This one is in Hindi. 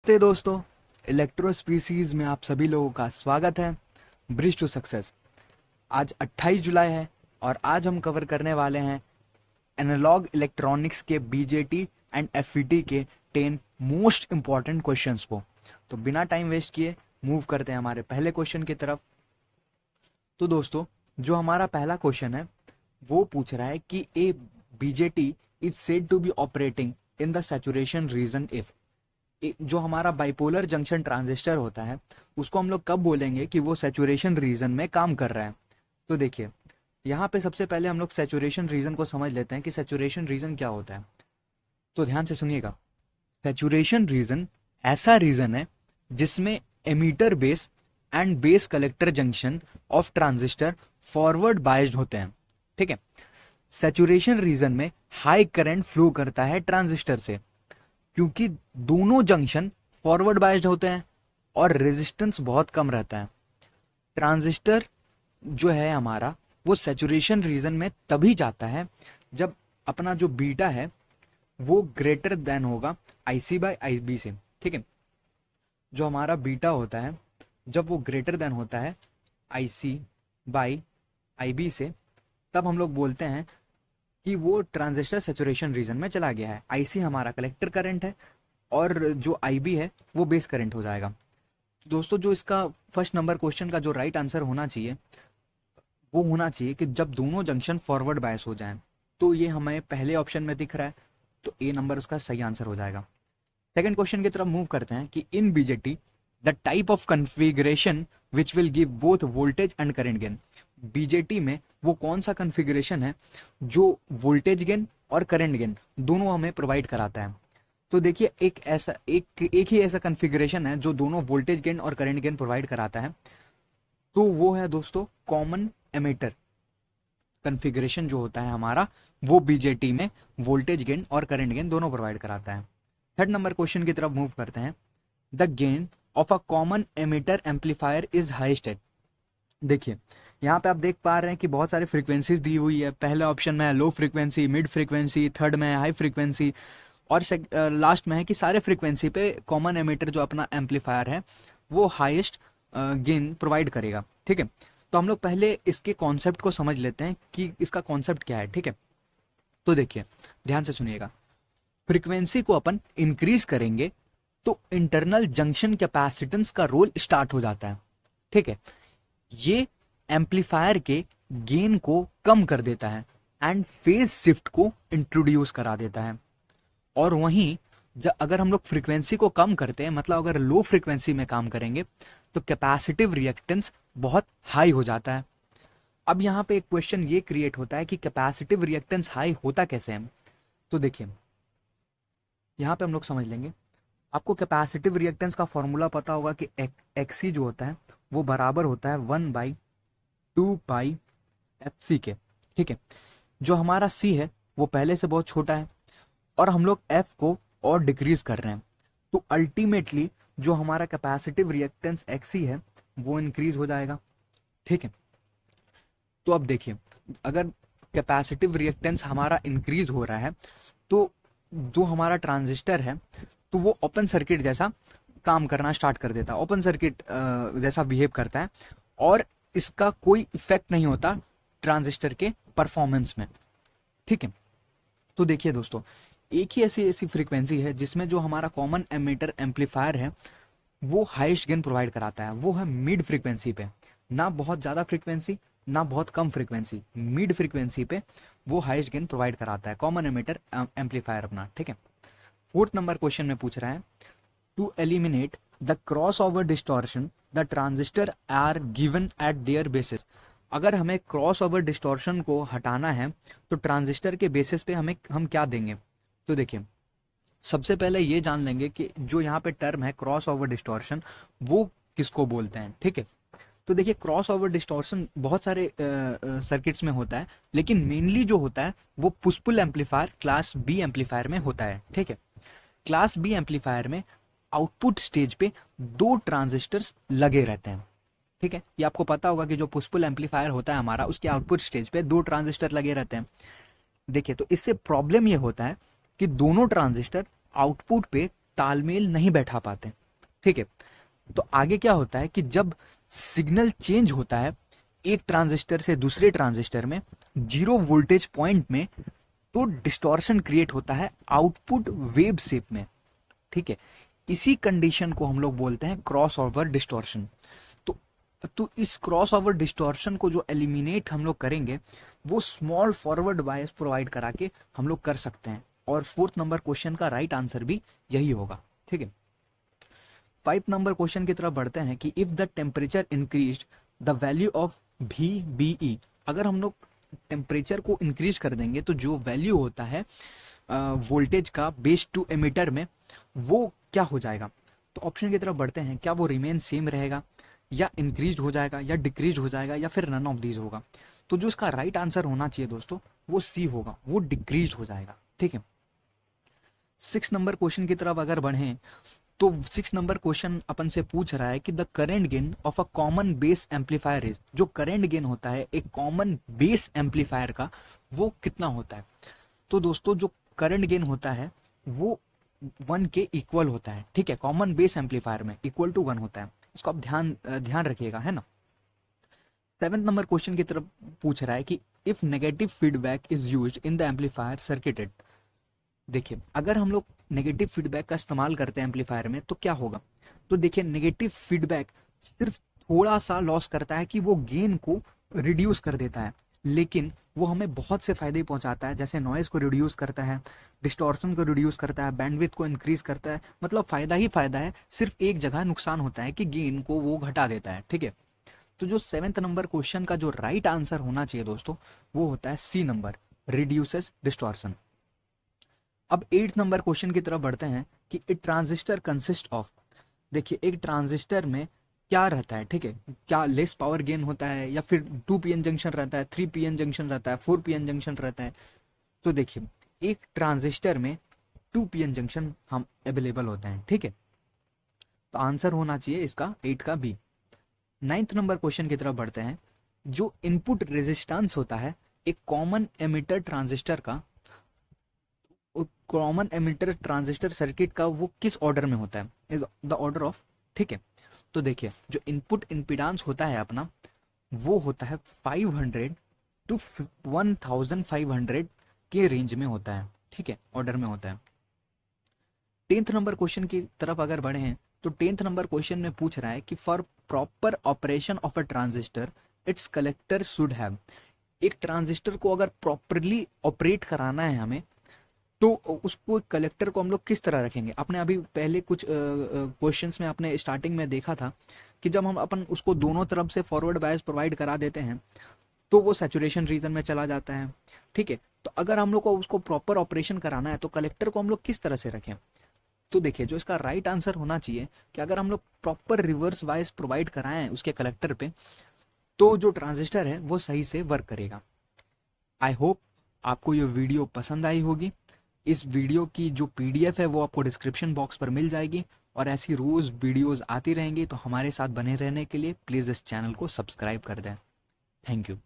नमस्ते दोस्तों, इलेक्ट्रो स्पीसीज में आप सभी लोगों का स्वागत है। Bridge to success. आज 28 जुलाई है और आज हम कवर करने वाले हैं एनालॉग इलेक्ट्रॉनिक्स के बीजेटी एंड एफईटी के 10 मोस्ट इंपॉर्टेंट क्वेश्चंस को। तो बिना टाइम वेस्ट किए मूव करते हैं हमारे पहले क्वेश्चन की तरफ। तो दोस्तों, जो हमारा पहला क्वेश्चन है वो पूछ रहा है कि a BJT is said to be operating in the saturation region if. जो हमारा बाइपोलर जंक्शन ट्रांजिस्टर होता है उसको हम लोग कब बोलेंगे कि वो सैचुरेशन रीजन में काम कर रहा है। तो देखिए, यहाँ पे सबसे पहले हम लोग सैचुरेशन रीजन को समझ लेते हैं कि सैचुरेशन रीजन क्या होता है। तो ध्यान से सुनिएगा, सैचुरेशन रीजन ऐसा रीजन है जिसमें emitter base and base collector junction of transistor forward biased होते हैं। ठीक है, सैचुरेशन रीजन में हाई करंट फ्लो करता है ट्रांजिस्टर से क्योंकि दोनों जंक्शन फॉरवर्ड बायस्ड होते हैं और रेजिस्टेंस बहुत कम रहता है। ट्रांजिस्टर जो है हमारा वो सैचुरेशन रीजन में तभी जाता है जब अपना जो बीटा है वो ग्रेटर देन होगा आईसी बाय आईबी से। ठीक है, जो हमारा बीटा होता है जब वो ग्रेटर देन होता है आईसी बाय आईबी से, तब हम लोग बोलते हैं कि वो ट्रांजिस्टर सैचुरेशन रीजन में चला गया है। आईसी हमारा कलेक्टर करंट है और जो आईबी है वो बेस करंट हो जाएगा। तो दोस्तों, जो इसका फर्स्ट नंबर क्वेश्चन का जो राइट आंसर होना चाहिए वो होना चाहिए कि जब दोनों जंक्शन फॉरवर्ड बायस हो जाएं। तो ये हमें पहले ऑप्शन में दिख रहा है, तो ए नंबर उसका सही आंसर हो जाएगा। सेकंड क्वेश्चन की तरफ मूव करते हैं कि in BJT the type of configuration which will give both voltage and current gain. BJT में वो कौन सा कन्फिग्रेशन है जो वोल्टेज गेन और करंट गेन दोनों हमें प्रोवाइड कराता है। तो देखिए, एक ही ऐसा कन्फिग्रेशन है जो दोनों वोल्टेज गेन और करंट गेन प्रोवाइड कराता है। तो वो है दोस्तों कॉमन एमिटर कन्फिग्रेशन जो होता है हमारा, वो बीजेटी में वोल्टेज गेन और करंट गेन दोनों प्रोवाइड कराता है। थर्ड नंबर क्वेश्चन की तरफ मूव करते हैं। The gain of a common emitter amplifier is highest eight. देखिए, यहाँ पे आप देख पा रहे हैं कि बहुत सारी फ्रीक्वेंसीज दी हुई है। पहले ऑप्शन में है low frequency, mid frequency, third में है हाई फ्रीक्वेंसी और लास्ट में है कि सारे फ्रीक्वेंसी पे कॉमन एमिटर जो अपना एम्पलीफायर है वो हाईएस्ट गेन प्रोवाइड करेगा। ठीक है, तो हम लोग पहले इसके कॉन्सेप्ट को समझ लेते हैं कि इसका कॉन्सेप्ट क्या है। ठीक है, तो देखिए ध्यान से सुनिएगा, फ्रीक्वेंसी को अपन इंक्रीज करेंगे तो इंटरनल जंक्शन कैपेसिटेंस का रोल स्टार्ट हो जाता है। ठीक है, ये एम्पलीफायर के गेन को कम कर देता है एंड फेज शिफ्ट को इंट्रोड्यूस करा देता है। और वहीं अगर हम लोग फ्रीक्वेंसी को कम करते हैं, मतलब अगर लो फ्रीक्वेंसी में काम करेंगे, तो कैपेसिटिव रिएक्टेंस बहुत हाई हो जाता है। अब यहाँ पे एक क्वेश्चन ये क्रिएट होता है कि कैपेसिटिव रिएक्टेंस हाई होता कैसे है। तो देखिए, यहाँ पे हम लोग समझ लेंगे। आपको कैपेसिटिव रिएक्टेंस का फॉर्मूला पता होगा कि एक्सी जो होता है वो बराबर होता है 1/2 पाई FC के। ठीक है, जो हमारा सी है वो पहले से बहुत छोटा है और हम लोग एफ को और डिक्रीज कर रहे हैं, तो अल्टीमेटली जो हमारा कैपेसिटिव रिएक्टेंस एक्सी है वो इंक्रीज हो जाएगा। ठीक है, तो अब देखिए, अगर कैपेसिटिव रिएक्टेंस हमारा इंक्रीज हो रहा है तो जो हमारा ट्रांजिस्टर है तो वो ओपन सर्किट जैसा काम करना स्टार्ट कर देता है, ओपन सर्किट जैसा बिहेव करता है और इसका कोई इफेक्ट नहीं होता ट्रांजिस्टर के परफॉर्मेंस में। ठीक है, तो देखिए दोस्तों, एक ही ऐसी फ्रीक्वेंसी है जिसमें जो हमारा कॉमन एमिटर एम्पलीफायर है वो हाईएस्ट गेन प्रोवाइड कराता है। वो है मिड फ्रीक्वेंसी पे, ना बहुत ज़्यादा फ्रीक्वेंसी ना बहुत कम फ्रीक्वेंसी, मिड फ्रीक्वेंसी पे वो हाईएस्ट गेन प्रोवाइड कराता है कॉमन एमिटर एम्पलीफायर अपना। ठीक है, फोर्थ नंबर क्वेश्चन में पूछ रहा है to eliminate the crossover distortion the transistor are given at their basis. अगर हमें क्रॉस ओवर डिस्टॉर्शन को हटाना है तो ट्रांजिस्टर के बेसिस पे हम क्या देंगे। तो देखिए, सबसे पहले ये जान लेंगे कि जो यहाँ पे टर्म है क्रॉस ओवर डिस्टॉर्शन वो किसको बोलते हैं। ठीक है, तो देखिए, क्रॉस ओवर डिस्टॉर्शन बहुत सारे सर्किट्स में होता है, लेकिन मेनली जो होता है वो push pull amplifier class B amplifier में होता है। ठीक है, क्लास बी एम्पलीफायर में आउटपुट स्टेज पे 2 ट्रांजिस्टर्स लगे रहते हैं। ठीक है, ये आपको पता होगा कि जो पुश पुल एम्पलीफायर होता है हमारा, उसके आउटपुट स्टेज पे 2 ट्रांजिस्टर लगे रहते हैं। देखिए, तो इससे प्रॉब्लम ये होता है कि दोनों ट्रांजिस्टर आउटपुट पे तालमेल नहीं बैठा पाते। ठीक है, तो आगे क्या होता है कि जब सिग्नल चेंज होता है एक ट्रांजिस्टर से दूसरे ट्रांजिस्टर में 0 वोल्टेज पॉइंट में, तो डिस्टॉर्शन क्रिएट होता है आउटपुट वेव शेप में। ठीक है, इसी कंडीशन को हम लोग बोलते हैं क्रॉस ओवर डिस्टॉर्शन। तो इस क्रॉस ओवर डिस्टॉर्शन को जो एलिमिनेट हम लोग करेंगे वो स्मॉल फॉरवर्ड बायस प्रोवाइड करा के हम लोग कर सकते हैं, और 4th नंबर क्वेश्चन का राइट आंसर भी यही होगा। ठीक है, 5 नंबर क्वेश्चन की तरफ बढ़ते हैं कि if the temperature increase the value of VBE, अगर हम लोग टेम्परेचर को इंक्रीज कर देंगे तो जो वैल्यू होता है वोल्टेज का बेस टू एमीटर में, वो क्या हो जाएगा। तो ऑप्शन की तरफ बढ़ते हैं, क्या वो रिमेन सेम रहेगा, या इंक्रीज हो जाएगा, या डिक्रीज हो जाएगा, या फिर नन ऑफ दीज होगा। तो जो इसका राइट आंसर होना चाहिए दोस्तों वो सी होगा, वो डिक्रीज हो जाएगा। ठीक है, 6 नंबर क्वेश्चन की तरफ अगर बढ़ें तो 6 नंबर क्वेश्चन अपन से पूछ रहा है कि the current gain of a common base amplifier is, जो करेंट गेन होता है एक कॉमन बेस एम्पलीफायर का वो कितना होता है। तो दोस्तों जो करंट गेन होता है वो 1 के इक्वल होता है। ठीक है, कॉमन बेस एम्पलीफायर में इक्वल टू 1 होता है, इसको आप ध्यान रखिएगा, है ना। 7th नंबर क्वेश्चन की तरफ पूछ रहा है कि if negative feedback is used in the amplifier circuited. देखिए, अगर हम लोग नेगेटिव फीडबैक का इस्तेमाल करते हैं एम्पलीफायर में तो क्या होगा। तो देखिए, नेगेटिव फीडबैक सिर्फ थोड़ा सा लॉस करता है कि वो गेन को रिड्यूस कर देता है, लेकिन वो हमें बहुत से फायदे पहुंचाता है, जैसे नॉइज को रिड्यूस करता है, डिस्टॉर्शन को रिड्यूस करता है, बैंडविड्थ को इंक्रीज करता है, मतलब फायदा ही फायदा है। सिर्फ एक जगह नुकसान होता है कि गेन को वो घटा देता है। ठीक है, तो जो 7th नंबर क्वेश्चन का जो राइट आंसर होना चाहिए दोस्तों वो होता है सी नंबर, रिड्यूसेस डिस्टॉर्शन। अब 8th नंबर क्वेश्चन की तरफ बढ़ते हैं कि ए ट्रांजिस्टर कंसिस्ट ऑफ। देखिए, एक ट्रांजिस्टर में क्या रहता है। ठीक है, क्या लेस पावर गेन होता है, या फिर 2 PN जंक्शन रहता है, 3 PN जंक्शन रहता है, 4 PN जंक्शन रहता है। तो देखिए, एक ट्रांजिस्टर में 2 PN जंक्शन हम अवेलेबल होते हैं। ठीक है, तो आंसर होना चाहिए इसका 8 का बी। 9th नंबर क्वेश्चन की तरफ बढ़ते हैं, जो इनपुट रेजिस्टेंस होता है एक कॉमन एमिटर ट्रांजिस्टर का, कॉमन एमिटर ट्रांजिस्टर सर्किट का, वो किस ऑर्डर में होता है, इज द ऑर्डर ऑफ। ठीक है, तो देखिए, जो इनपुट इम्पीडेंस होता है अपना वो होता है 500 to 1500 के रेंज में होता है। ठीक है, ऑर्डर में होता है। 10th नंबर क्वेश्चन की तरफ अगर बढ़े हैं तो 10th नंबर क्वेश्चन में पूछ रहा है कि for proper operation of a transistor it's collector should have. एक ट्रांजिस्टर को अगर प्रॉपरली ऑपरेट कराना है हमें तो उसको कलेक्टर को हम लोग किस तरह रखेंगे। आपने अभी पहले कुछ क्वेश्चंस में आपने स्टार्टिंग में देखा था कि जब हम अपन उसको दोनों तरफ से फॉरवर्ड बायस प्रोवाइड करा देते हैं तो वो सैचुरेशन रीजन में चला जाता है। ठीक है, तो अगर हम लोग को उसको प्रॉपर ऑपरेशन कराना है तो कलेक्टर को हम लोग किस तरह से रखें। तो देखिए, जो इसका राइट आंसर होना चाहिए कि अगर हम लोग प्रॉपर रिवर्स बायस प्रोवाइड कराएं उसके कलेक्टर पे तो जो ट्रांजिस्टर है वो सही से वर्क करेगा। आई होप आपको ये वीडियो पसंद आई होगी। इस वीडियो की जो PDF है वो आपको डिस्क्रिप्शन बॉक्स पर मिल जाएगी, और ऐसी रोज वीडियोस आती रहेंगी। तो हमारे साथ बने रहने के लिए प्लीज़ इस चैनल को सब्सक्राइब कर दें। Thank you.